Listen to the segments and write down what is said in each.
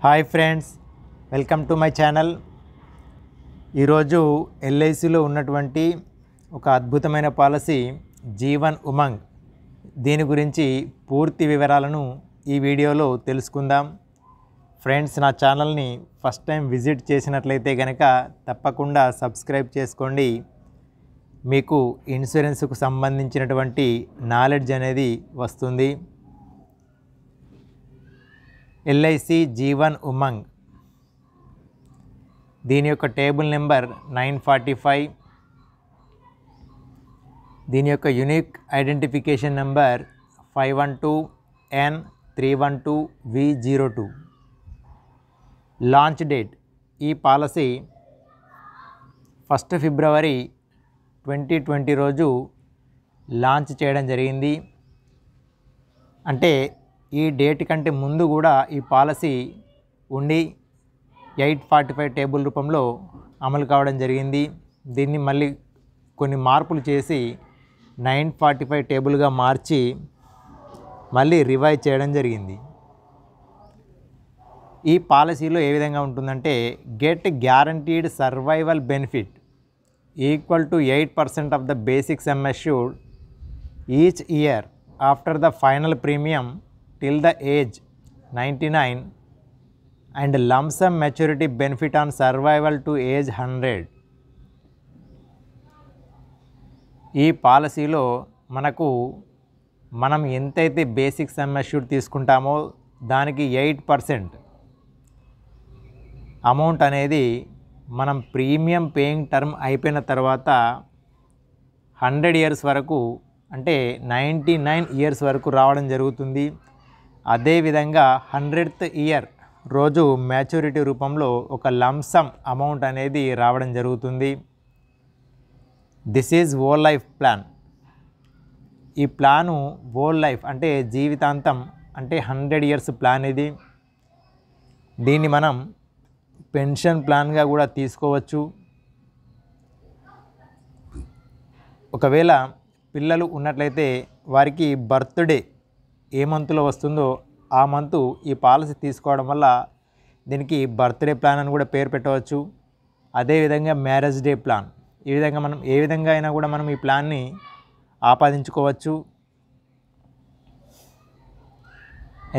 Hi friends, welcome to my channel. ఈరోజు ఎల్ఐసిలో ఉన్నటువంటి ఒక అద్భుతమైన పాలసీ జీవన్ ఉమంగ్. దీని గురించి పూర్తి వివరాలను ఈ వీడియోలో తెలుసుకుందాం. ఫ్రెండ్స్, నా ఛానల్ని ఫస్ట్ టైం విజిట్ చేసినట్లయితే కనుక తప్పకుండా సబ్స్క్రైబ్ చేసుకోండి. మీకు ఇన్సూరెన్స్కు సంబంధించినటువంటి నాలెడ్జ్ అనేది వస్తుంది. ఎల్ఐసి జీవన్ ఉమంగ్, దీని యొక్క టేబుల్ నెంబర్ 945. దీని యొక్క unique identification number 512N312V02. Launch date ఈ పాలసీ 1 ఫిబ్రవరి 2020 రోజు లాంచ్ చేయడం జరిగింది. అంటే ఈ డేట్ కంటే ముందు కూడా ఈ పాలసీ ఉండి 845 టేబుల్ రూపంలో అమలు కావడం జరిగింది. దీన్ని మళ్ళీ కొన్ని మార్పులు చేసి 945 టేబుల్గా మార్చి మళ్ళీ రివైజ్ చేయడం జరిగింది. ఈ పాలసీలో ఏ విధంగా ఉంటుందంటే, get guaranteed survival benefit equal to 8% of the basic sum assured each year after the final premium till the age 99 and lump sum maturity benefit on survival to age 100. ఈ పాలసీలో మనం ఎంతైతే బేసిక్ సమ్ అష్యూర్డ్ తీసుకుంటామో దానికి 8% amount అనేది మనం premium paying term అయిపోయిన తర్వాత 100 ఇయర్స్ వరకు, అంటే 99 ఇయర్స్ వరకు రావడం జరుగుతుంది. అదేవిధంగా 100th ఇయర్ రోజు మ్యాచ్యూరిటీ రూపంలో ఒక లంసమ్ అమౌంట్ అనేది రావడం జరుగుతుంది. This is whole life plan. ఈ ప్లాను హోల్ లైఫ్ అంటే జీవితాంతం, అంటే 100 ఇయర్స్ ప్లాన్ ఇది. దీన్ని మనం పెన్షన్ ప్లాన్గా కూడా తీసుకోవచ్చు. ఒకవేళ పిల్లలు ఉన్నట్లయితే వారికి బర్త్డే ఏ మంత్లో వస్తుందో ఆ మంతు ఈ పాలసీ తీసుకోవడం వల్ల దీనికి బర్త్డే ప్లాన్ అని కూడా పేరు పెట్టవచ్చు. అదేవిధంగా మ్యారేజ్ డే ప్లాన్. ఈ విధంగా మనం ఏ విధంగా అయినా కూడా మనం ఈ ప్లాన్ని ఆపాదించుకోవచ్చు.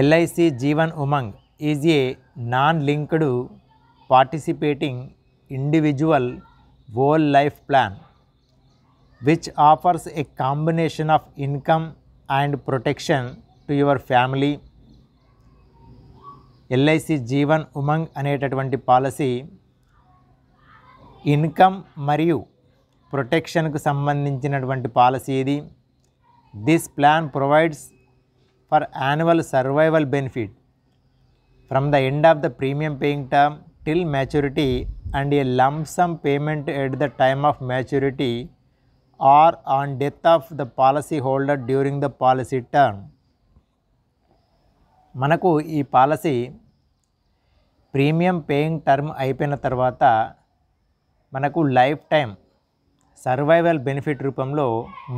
LIC Jeevan Umang is a non linked participating individual whole life plan which offers a combination of income and protection to your family. LIC Jeevan Umang అనేటటువంటి పాలసీ ఇన్కమ్ మరియు ప్రొటెక్షన్కు సంబంధించినటువంటి పాలసీ ఇది. This plan provides for annual survival benefit from the end of the premium paying term till maturity and a lump sum payment at the time of maturity or on death of the policy holder during the policy term. మనకు ఈ policy premium paying term అయిపోయిన తర్వాత మనకు life time survival benefit రూపంలో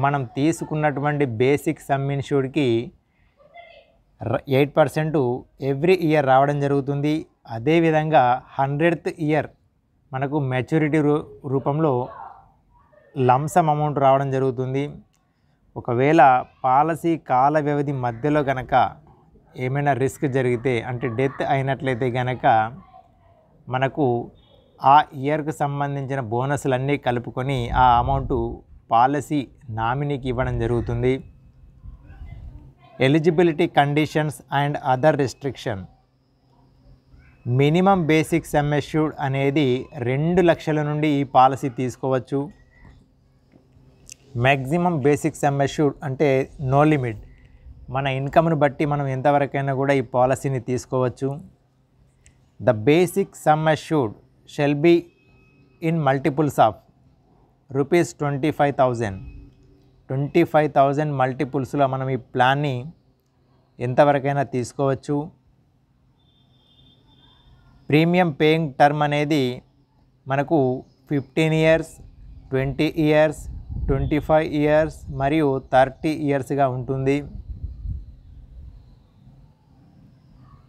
మనం తీసుకున్నటువంటి basic sum ఇన్ష్యూర్డ్కి 8% every year రావడం జరుగుతుంది. అదేవిధంగా 100th ఇయర్ మనకు మెచ్యూరిటీ రూపంలో లంసమ్ అమౌంట్ రావడం జరుగుతుంది. ఒకవేళ పాలసీ కాల వ్యవధి మధ్యలో కనుక ఏమైనా రిస్క్ జరిగితే, అంటే డెత్ అయినట్లయితే కనుక మనకు ఆ ఇయర్కు సంబంధించిన బోనస్లన్నీ కలుపుకొని ఆ అమౌంట్ పాలసీ నామినీకి ఇవ్వడం జరుగుతుంది. Eligibility conditions and other restriction. Minimum basic sum assured అనేది 2 లక్షల నుండి ఈ పాలసీ తీసుకోవచ్చు. మ్యాక్సిమం బేసిక్ సమ్ అష్యూర్డ్ అంటే నో లిమిట్. మన ఇన్కమ్ను బట్టి మనం ఎంతవరకైనా కూడా ఈ పాలసీని తీసుకోవచ్చు. The basic sum assured shall be in multiples of ₹25,000. 25,000 మల్టిపుల్స్లో మనం ఈ ప్లాన్ని ఎంతవరకైనా తీసుకోవచ్చు. ప్రీమియం పేయింగ్ టర్మ్ అనేది మనకు 15 ఇయర్స్, 20 ఇయర్స్, 25 ఇయర్స్ మరియు 30 ఇయర్స్గా ఉంటుంది.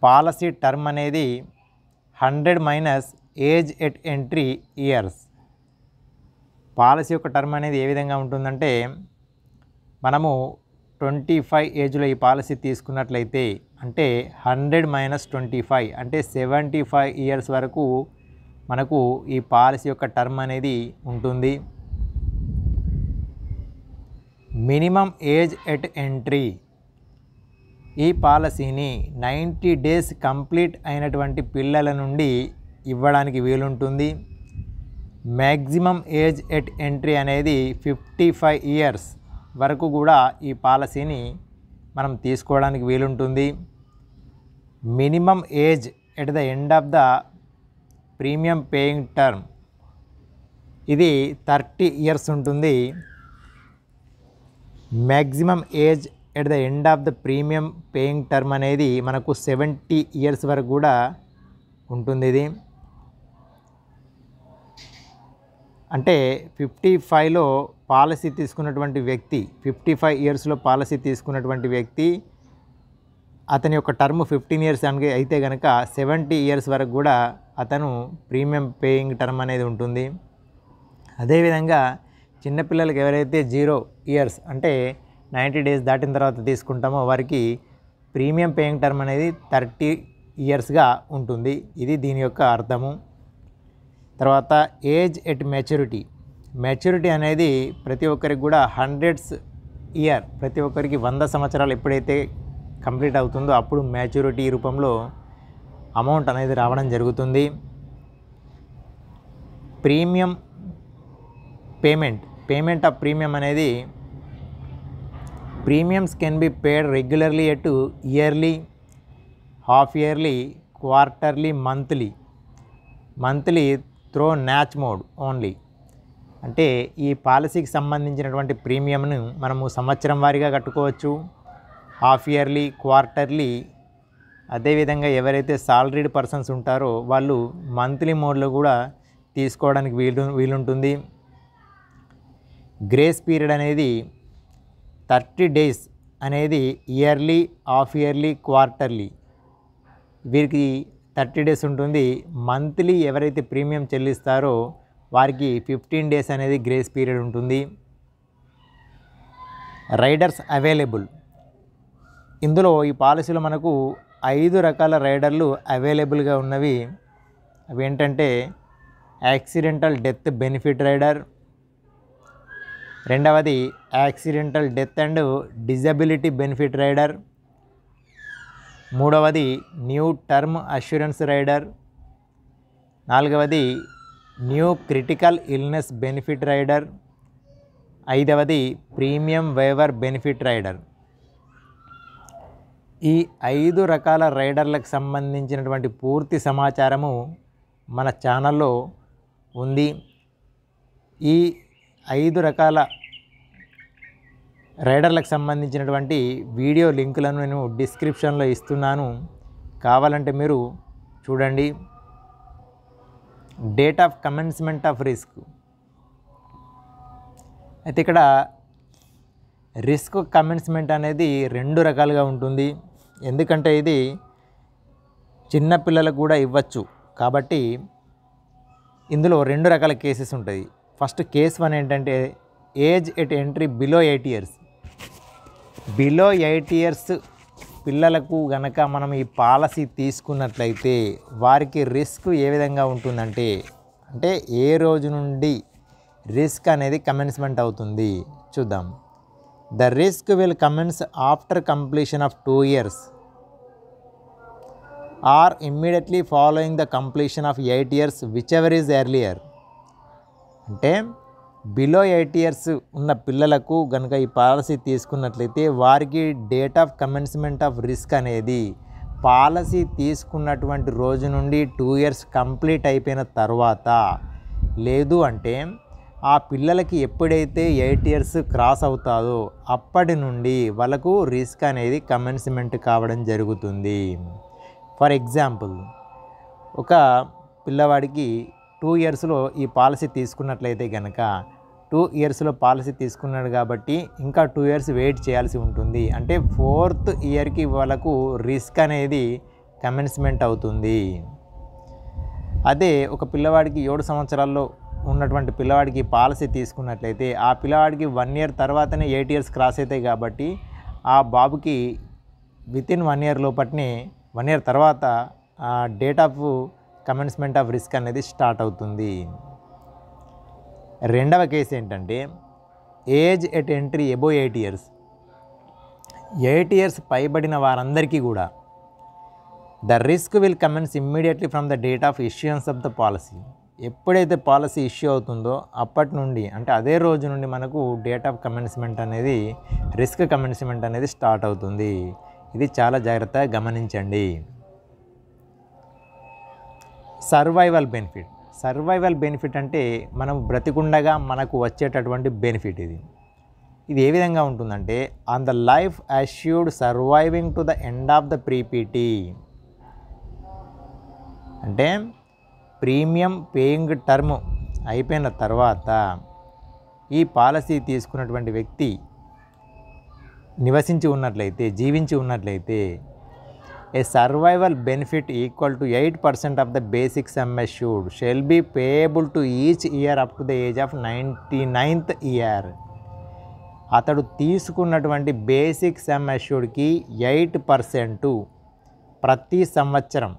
పాలసీ టర్మ్ అనేది 100 minus age at entry years. Policy యొక్క టర్మ్ అనేది ఏ విధంగా ఉంటుందంటే, మనము 25 ఏజ్లో ఈ పాలసీ తీసుకున్నట్లయితే అంటే 100 మైనస్ 25 అంటే 75 ఇయర్స్ వరకు మనకు ఈ పాలసీ యొక్క టర్మ్ అనేది ఉంటుంది. మినిమం ఏజ్ ఎట్ ఎంట్రీ, ఈ పాలసీని 90 డేస్ కంప్లీట్ అయినటువంటి పిల్లల నుండి ఇవ్వడానికి వీలుంటుంది. మ్యాక్సిమం ఏజ్ ఎట్ ఎంట్రీ అనేది 55 ఇయర్స్ వరకు కూడా ఈ పాలసీని మనం తీసుకోవడానికి వీలుంటుంది. Minimum age at the end of the premium paying term ఇది 30 ఇయర్స్ ఉంటుంది. Maximum age at the end of the premium paying term అనేది మనకు 70 ఇయర్స్ వరకు కూడా ఉంటుంది. ఇది అంటే 55లో పాలసీ తీసుకున్నటువంటి వ్యక్తి, 55 ఇయర్స్లో పాలసీ తీసుకున్నటువంటి వ్యక్తి, అతని యొక్క టర్మ్ 15 ఇయర్స్ అయితే కనుక 70 ఇయర్స్ వరకు కూడా అతను ప్రీమియం పేయింగ్ టర్మ్ అనేది ఉంటుంది. అదేవిధంగా చిన్నపిల్లలకి ఎవరైతే 0 ఇయర్స్ అంటే 90 డేస్ దాటిన తర్వాత తీసుకుంటామో వారికి ప్రీమియం పేయింగ్ టర్మ్ అనేది 30 ఇయర్స్గా ఉంటుంది. ఇది దీని యొక్క అర్థము. తర్వాత ఏజ్ ఎట్ మెచ్యూరిటీ, మెచ్యూరిటీ అనేది ప్రతి ఒక్కరికి కూడా 100th ఇయర్, ప్రతి ఒక్కరికి 100 సంవత్సరాలు ఎప్పుడైతే కంప్లీట్ అవుతుందో అప్పుడు మెచ్యూరిటీ రూపంలో అమౌంట్ అనేది రావడం జరుగుతుంది. ప్రీమియం పేమెంట్ ఆఫ్ ప్రీమియం అనేది premiums can be paid regularly at yearly, half yearly, quarterly, monthly throw న్యాచ్ mode only. అంటే ఈ పాలసీకి సంబంధించినటువంటి ప్రీమియంను మనము సంవత్సరం వారీగా కట్టుకోవచ్చు, హాఫ్ ఇయర్లీ, క్వార్టర్లీ. అదేవిధంగా ఎవరైతే సాలరీడ్ పర్సన్స్ ఉంటారో వాళ్ళు మంత్లీ మోడ్లో కూడా తీసుకోవడానికి వీలుంటుంది. గ్రేస్ పీరియడ్ అనేది 30 డేస్ అనేది ఇయర్లీ, హాఫ్ ఇయర్లీ, క్వార్టర్లీ వీరికి 30 డేస్ ఉంటుంది. మంత్లీ ఎవరైతే ప్రీమియం చెల్లిస్తారో వారికి 15 డేస్ అనేది గ్రేస్ పీరియడ్ ఉంటుంది. రైడర్స్ అవైలబుల్, ఇందులో ఈ పాలసీలో మనకు 5 రకాల రైడర్లు అవైలబుల్గా ఉన్నవి. అవి ఏంటంటే యాక్సిడెంటల్ డెత్ బెనిఫిట్ రైడర్, రెండవది accidental death and disability benefit rider, మూడవది న్యూ టర్మ్ అష్యూరెన్స్ రైడర్, నాలుగవది new critical illness benefit rider, ఐదవది ప్రీమియం వేవర్ బెనిఫిట్ రైడర్. ఈ 5 రకాల రైడర్లకు సంబంధించినటువంటి పూర్తి సమాచారము మన ఛానల్లో ఉంది. ఈ 5 రకాల రైడర్లకు సంబంధించినటువంటి వీడియో లింకులను నేను డిస్క్రిప్షన్లో ఇస్తున్నాను, కావాలంటే మీరు చూడండి. Date of commencement of risk, అయితే ఇక్కడ రిస్క్ కమెన్స్మెంట్ అనేది 2 రకాలుగా ఉంటుంది. ఎందుకంటే ఇది చిన్న పిల్లలకు కూడా ఇవ్వచ్చు కాబట్టి ఇందులో 2 రకాల కేసెస్ ఉంటాయి. ఫస్ట్ కేస్ 1 ఏంటంటే age at entry below 8 years. Below 8 years పిల్లలకు గనక మనం ఈ పాలసీ తీసుకున్నట్లయితే వారికి రిస్క్ ఏ విధంగా ఉంటుందంటే, అంటే ఏ రోజు నుండి రిస్క్ అనేది కమెన్స్మెంట్ అవుతుంది చూద్దాం. The risk will commence after completion of 2 years or immediately following the completion of 8 years which ever is earlier. అంటే బిలో 8 ఇయర్స్ ఉన్న పిల్లలకు కనుక ఈ పాలసీ తీసుకున్నట్లయితే వారికి date of commencement of risk అనేది పాలసీ తీసుకున్నటువంటి రోజు నుండి 2 ఇయర్స్ కంప్లీట్ అయిపోయిన తర్వాత, లేదు అంటే ఆ పిల్లలకి ఎప్పుడైతే 8 ఇయర్స్ క్రాస్ అవుతాదో అప్పటి నుండి వాళ్ళకు రిస్క్ అనేది కమెన్స్మెంట్ కావడం జరుగుతుంది. ఫర్ ఎగ్జాంపుల్, ఒక పిల్లవాడికి 2 ఇయర్స్లో ఈ పాలసీ తీసుకున్నట్లయితే కనుక 2 ఇయర్స్లో పాలసీ తీసుకున్నాడు కాబట్టి ఇంకా 2 ఇయర్స్ వెయిట్ చేయాల్సి ఉంటుంది. అంటే 4th ఇయర్కి వాళ్ళకు రిస్క్ అనేది కమెన్స్మెంట్ అవుతుంది. అదే ఒక పిల్లవాడికి 7 సంవత్సరాల్లో ఉన్నటువంటి పిల్లవాడికి పాలసీ తీసుకున్నట్లయితే ఆ పిల్లవాడికి 1 ఇయర్ తర్వాతనే 8 ఇయర్స్ క్రాస్ అవుతాయి కాబట్టి ఆ బాబుకి వితిన్ 1 ఇయర్ లోపట్నే 1 ఇయర్ తర్వాత date of commencement of risk అనేది స్టార్ట్ అవుతుంది. రెండవ కేసు ఏంటంటే age at entry above 8 years. 8 years పైబడిన వారందరికీ కూడా the risk will commence immediately from the date of issuance of the policy. ఎప్పుడైతే పాలసీ ఇష్యూ అవుతుందో అప్పటి నుండి అంటే అదే రోజు నుండి మనకు డేట్ ఆఫ్ కమెన్స్మెంట్ అనేది రిస్క్ కమెన్స్మెంట్ అనేది స్టార్ట్ అవుతుంది. ఇది చాలా జాగ్రత్తగా గమనించండి. Survival benefit. సర్వైవల్ బెనిఫిట్ అంటే మనం బ్రతికుండగా మనకు వచ్చేటటువంటి బెనిఫిట్ ఇది. ఇది ఏ విధంగా ఉంటుందంటే on the life assured surviving to the end of the PPT. అంటే ప్రీమియం పేయింగ్ టర్మ్ అయిపోయిన తర్వాత ఈ పాలసీ తీసుకున్నటువంటి వ్యక్తి నివసించి ఉన్నట్లయితే జీవించి ఉన్నట్లయితే a survival benefit equal to 8% of the basic sum assured shall be payable to each year up to the age of 99th year. అతడు తీసుకున్నటువంటి బేసిక్ సమ్ అష్యూర్డ్కి 8% ప్రతి సంవత్సరం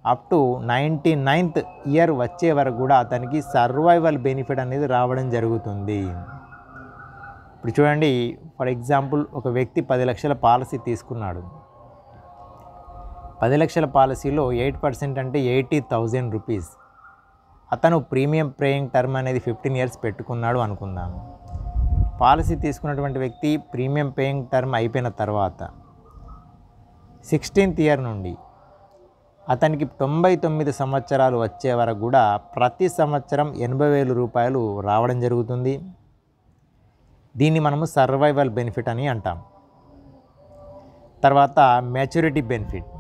అప్ టు 99th ఇయర్ వచ్చే వరకు కూడా అతనికి సర్వైవల్ బెనిఫిట్ అనేది రావడం జరుగుతుంది. ఇప్పుడు చూడండి, ఫర్ ఎగ్జాంపుల్ ఒక వ్యక్తి 10 లక్షల పాలసీ తీసుకున్నాడు. 10 లక్షల పాలసీలో 8% అంటే 80,000 రూపీస్. అతను ప్రీమియం పేయింగ్ టర్మ్ అనేది 15 ఇయర్స్ పెట్టుకున్నాడు అనుకుందాం. పాలసీ తీసుకున్నటువంటి వ్యక్తి ప్రీమియం పేయింగ్ టర్మ్ అయిపోయిన తర్వాత 16th ఇయర్ నుండి అతనికి 99 సంవత్సరాలు వచ్చే వరకు కూడా ప్రతి సంవత్సరం 80,000 రూపాయలు రావడం జరుగుతుంది. దీన్ని మనము సర్వైవల్ బెనిఫిట్ అని అంటాం. తర్వాత maturity benefit.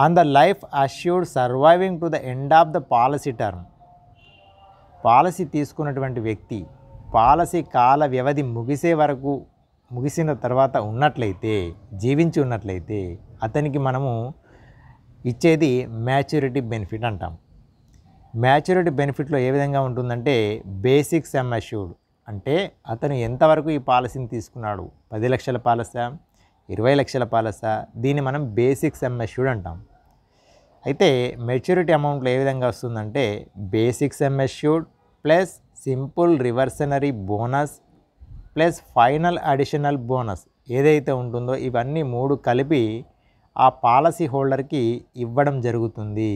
On the life assured surviving to the end of the policy term. Policy తీసుకున్నటువంటి వ్యక్తి పాలసీ కాల వ్యవధి ముగిసిన తర్వాత ఉన్నట్లయితే జీవించి ఉన్నట్లయితే అతనికి మనము ఇచ్చేది మ్యాచ్యూరిటీ బెనిఫిట్ అంటాం. మ్యాచ్యూరిటీ బెనిఫిట్లో ఏ విధంగా ఉంటుందంటే బేసిక్ సమ్ అష్యూర్డ్ అంటే అతను ఎంతవరకు ఈ పాలసీని తీసుకున్నాడు, 10 లక్షల పాలసా, 20 లక్షల పాలసా, దీన్ని మనం బేసిక్ సమ్ అష్యూర్డ్ అంటాం. అయితే మెచ్యూరిటీ అమౌంట్లో ఏ విధంగా వస్తుందంటే basic sum assured plus simple reversionary bonus plus final additional bonus ఏదైతే ఉంటుందో ఇవన్నీ 3 కలిపి ఆ పాలసీ హోల్డర్కి ఇవ్వడం జరుగుతుంది.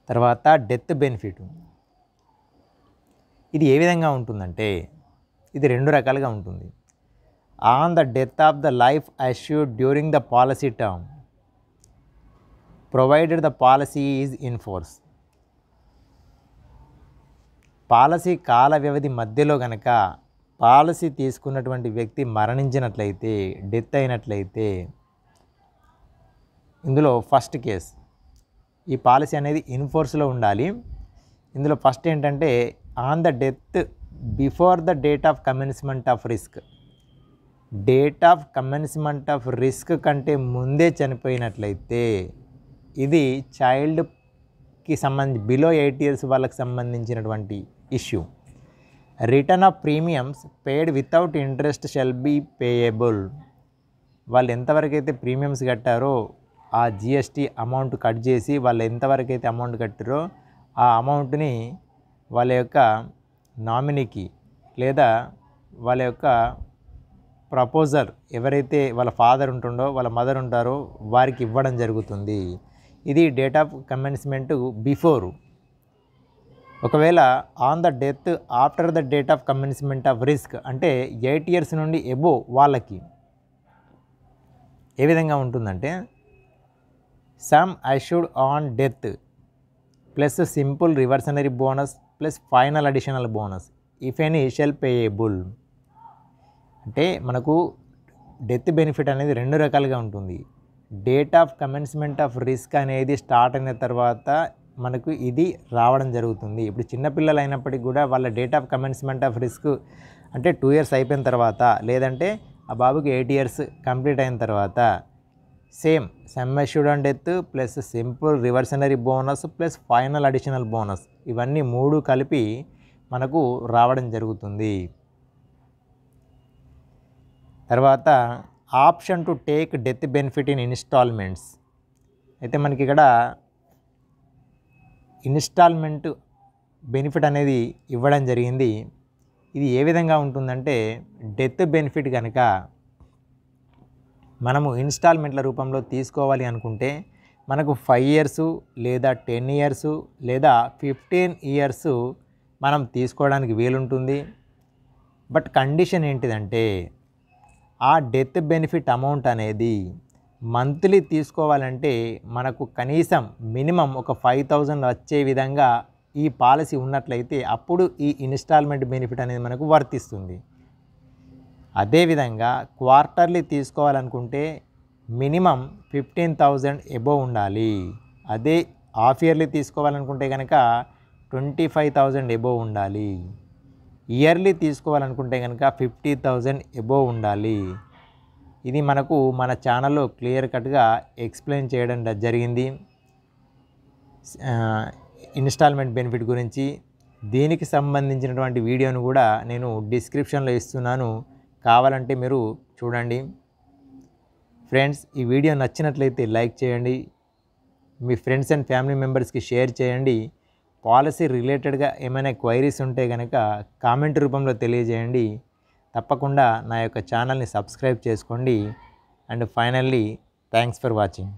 తర్వాత డెత్ బెనిఫిట్. ఇది ఏ విధంగా ఉంటుందంటే ఇది 2 రకాలుగా ఉంటుంది. On the death of the life assured during the policy term provided the policy is in force. Policy కాల వ్యవధి మధ్యలో గనక పాలసీ తీసుకున్నటువంటి వ్యక్తి మరణించినట్లయితే, డెత్ అయినట్లయితే, ఇందులో ఫస్ట్ కేస్ ఈ పాలసీ అనేది ఇన్ఫోర్స్లో ఉండాలి. ఇందులో ఫస్ట్ ఏంటంటే on the death before the date of commencement of risk. Date of commencement of risk కంటే ముందే చనిపోయినట్లయితే ఇది చైల్డ్కి సంబంధించి బిలో 8 ఇయర్స్ వాళ్ళకి సంబంధించినటువంటి issue. Return of premiums paid without interest shall be payable. వాళ్ళు ఎంతవరకు అయితే ప్రీమియమ్స్ కట్టారో ఆ జిఎస్టీ అమౌంట్ కట్ చేసి వాళ్ళు ఎంతవరకు అయితే అమౌంట్ కట్టారో ఆ అమౌంట్ని వాళ్ళ యొక్క నామినీకి లేదా వాళ్ళ యొక్క ప్రపోజర్ ఎవరైతే వాళ్ళ ఫాదర్ ఉంటుండో వాళ్ళ మదర్ ఉంటారో వారికి ఇవ్వడం జరుగుతుంది. ఇది డేట్ ఆఫ్ కమెన్స్మెంట్ బిఫోరు. ఒకవేళ on the death after the date of commencement of risk అంటే 8 ఇయర్స్ నుండి ఎబో వాళ్ళకి ఏ విధంగా ఉంటుందంటే sum assured on death plus simple reversionary bonus plus final additional bonus if any shall payable. అంటే మనకు death benefit అనేది 2 రకాలుగా ఉంటుంది. Date of commencement of risk అనేది స్టార్ట్ అయిన తర్వాత మనకు ఇది రావడం జరుగుతుంది. ఇప్పుడు చిన్నపిల్లలు అయినప్పటికీ కూడా వాళ్ళ date of commencement of risk అంటే 2 ఇయర్స్ అయిపోయిన తర్వాత లేదంటే ఆ బాబుకి 8 ఇయర్స్ కంప్లీట్ అయిన తర్వాత same sum assured on death plus simple reversionary bonus plus final additional bonus, ఇవన్నీ 3 కలిపి మనకు రావడం జరుగుతుంది. తర్వాత option to take death benefit in installments. అయితే మనకి ఇక్కడ ఇన్స్టాల్మెంట్ బెనిఫిట్ అనేది ఇవ్వడం జరిగింది. ఇది ఏ విధంగా ఉంటుందంటే, డెత్ బెనిఫిట్ కనుక మనము ఇన్స్టాల్మెంట్ల రూపంలో తీసుకోవాలి అనుకుంటే మనకు 5 ఇయర్స్ లేదా 10 ఇయర్స్ లేదా 15 ఇయర్స్ మనం తీసుకోవడానికి వీలుంటుంది. బట్ కండిషన్ ఏంటిదంటే, ఆ డెత్ బెనిఫిట్ అమౌంట్ అనేది మంత్లీ తీసుకోవాలంటే మనకు కనీసం మినిమం ఒక 5,000 వచ్చే విధంగా ఈ పాలసీ ఉన్నట్లయితే అప్పుడు ఈ ఇన్స్టాల్మెంట్ బెనిఫిట్ అనేది మనకు వర్తిస్తుంది. అదేవిధంగా క్వార్టర్లీ తీసుకోవాలనుకుంటే మినిమం 15,000 ఎబోవ్ ఉండాలి. అదే హాఫ్ ఇయర్లీ తీసుకోవాలనుకుంటే కనుక 25,000 ఎబోవ్ ఉండాలి. ఇయర్లీ తీసుకోవాలనుకుంటే కనుక 50,000 ఎబోవ్ ఉండాలి. ఇది మనకు మన ఛానల్లో క్లియర్ కట్గా ఎక్స్ప్లెయిన్ చేయడం జరిగింది ఇన్స్టాల్మెంట్ బెనిఫిట్ గురించి. దీనికి సంబంధించినటువంటి వీడియోను కూడా నేను డిస్క్రిప్షన్లో ఇస్తున్నాను, కావాలంటే మీరు చూడండి. ఫ్రెండ్స్, ఈ వీడియో నచ్చినట్లయితే లైక్ చేయండి, మీ ఫ్రెండ్స్ అండ్ ఫ్యామిలీ మెంబర్స్కి షేర్ చేయండి. పాలసీ రిలేటెడ్గా ఏమైనా క్వైరీస్ ఉంటే కనుక కామెంట్ రూపంలో తెలియజేయండి. తప్పకుండా నా యొక్క ఛానల్ని సబ్స్క్రైబ్ చేసుకోండి. And finally thanks for watching.